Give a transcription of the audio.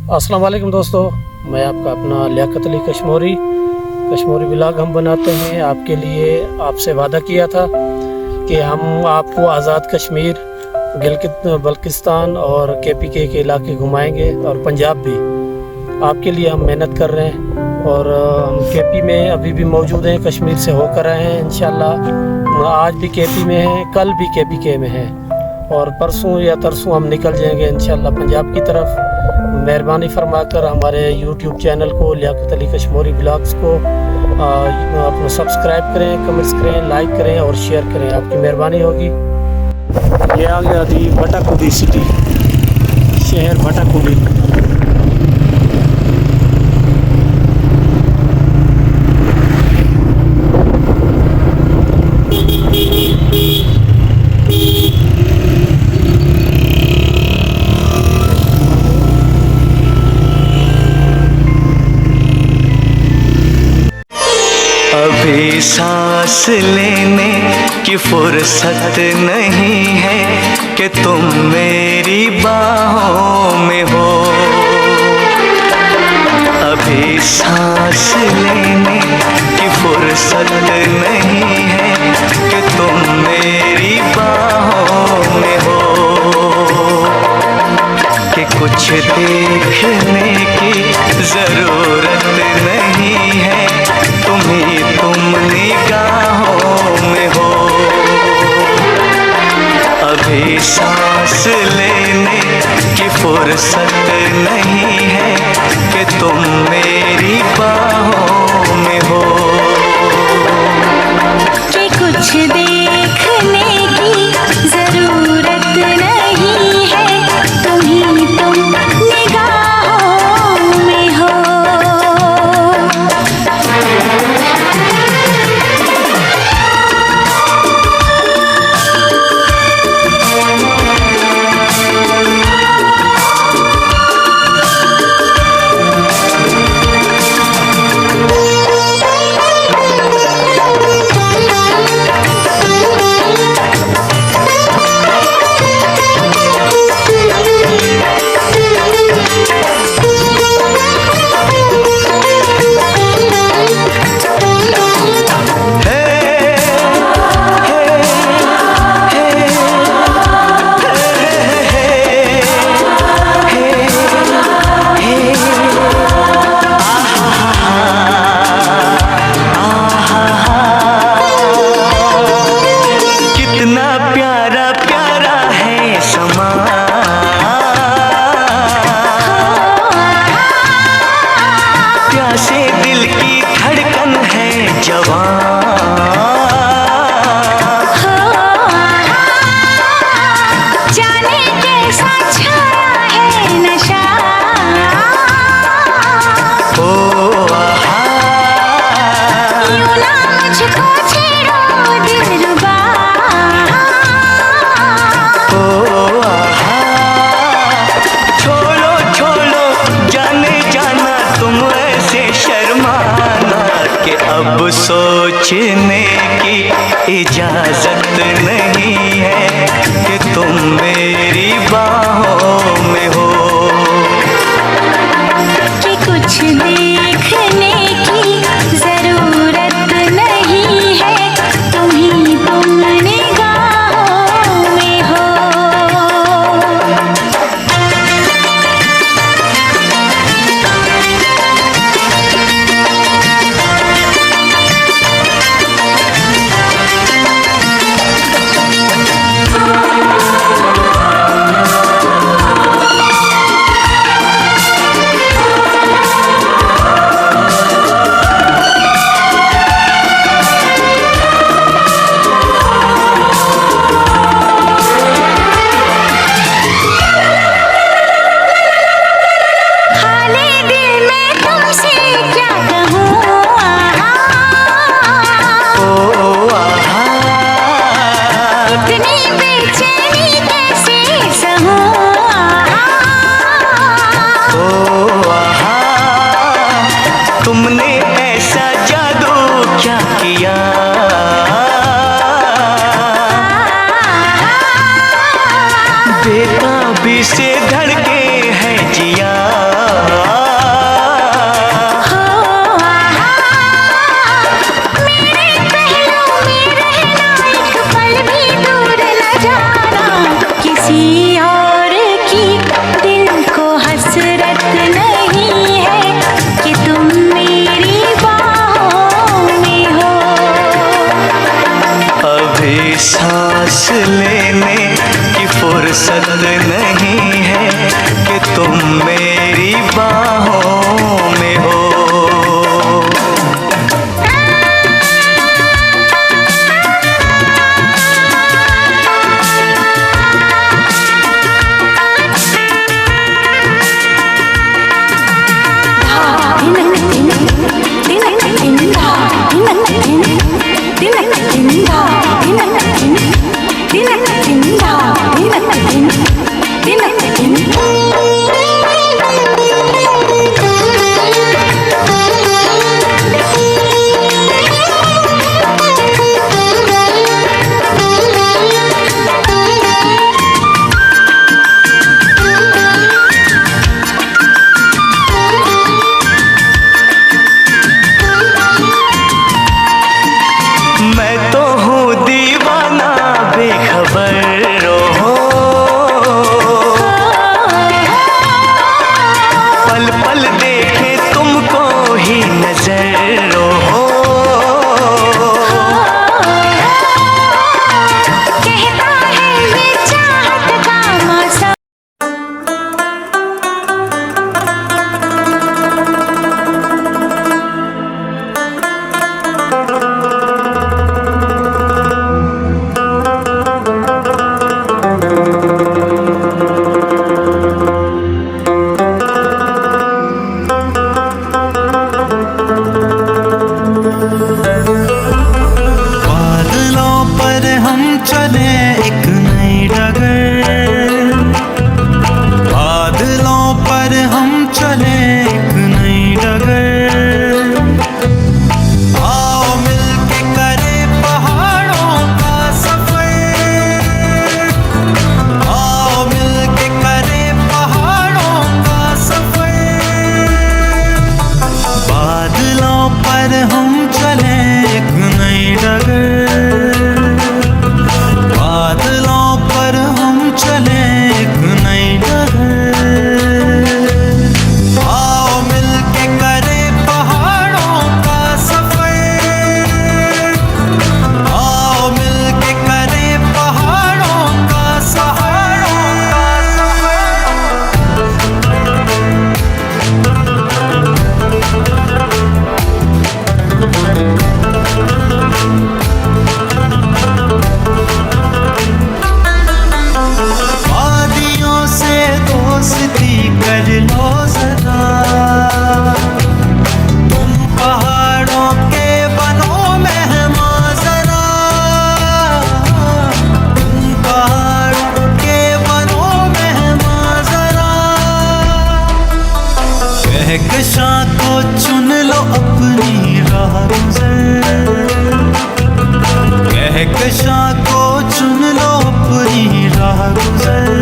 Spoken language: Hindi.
अस्सलाम वालेकुम दोस्तों, मैं आपका अपना लियाकत अली कश्मीरी ब्लॉग हम बनाते हैं आपके लिए। आपसे वादा किया था कि हम आपको आज़ाद कश्मीर, गिलगित बल्तिस्तान और KPK के इलाके घुमाएंगे और पंजाब भी। आपके लिए हम मेहनत कर रहे हैं और हम KP में अभी भी मौजूद हैं, कश्मीर से होकर आए हैं। इंशाल्लाह आज भी KP में हैं, कल भी KPK में हैं और परसों या तरसों हम निकल जाएंगे इंशाल्लाह पंजाब की तरफ। मेहरबानी फरमाकर हमारे YouTube चैनल को लियाकत अली कश्मीरी ब्लॉग्स को अपना सब्सक्राइब करें, कमेंट्स करें, लाइक करें और शेयर करें, आपकी मेहरबानी होगी। ये आ गया थी भटाकुडी सिटी, शहर भटाकुडी। अभी सांस लेने की फुर्सत नहीं है कि तुम मेरी बाहों में हो। अभी सांस लेने की फुर्सत नहीं है कि तुम मेरी बाहों में हो। कि कुछ देखने की ज़रूरत नहीं है, तुम निगाहों में हो। अभी सांस लेने की फुर्सत नहीं है कि तुम मेरी बाहों में हो। कि कुछ देखने की जरूरत नहीं है, तुम निगाहों में हो। प्यासे दिल की धड़कन है जवान। जाने कैसा छाया है नशा। ओ आहा, यूं ना मुझको छेड़ो दिलरुबा। ओ आहा, छोड़ो छोड़ो जाने जाना तुम ऐसे शर्माना कि अब सोचने की इजाजत नहीं है कि तुम मेरी बाहों में हो। कि कुछ देखने की जरूरत नहीं है, तुम निगाहों में हो। कहकशां को चुन लो अपनी राह गुज़र, कहकशां को चुन लो अपनी राह गुज़र।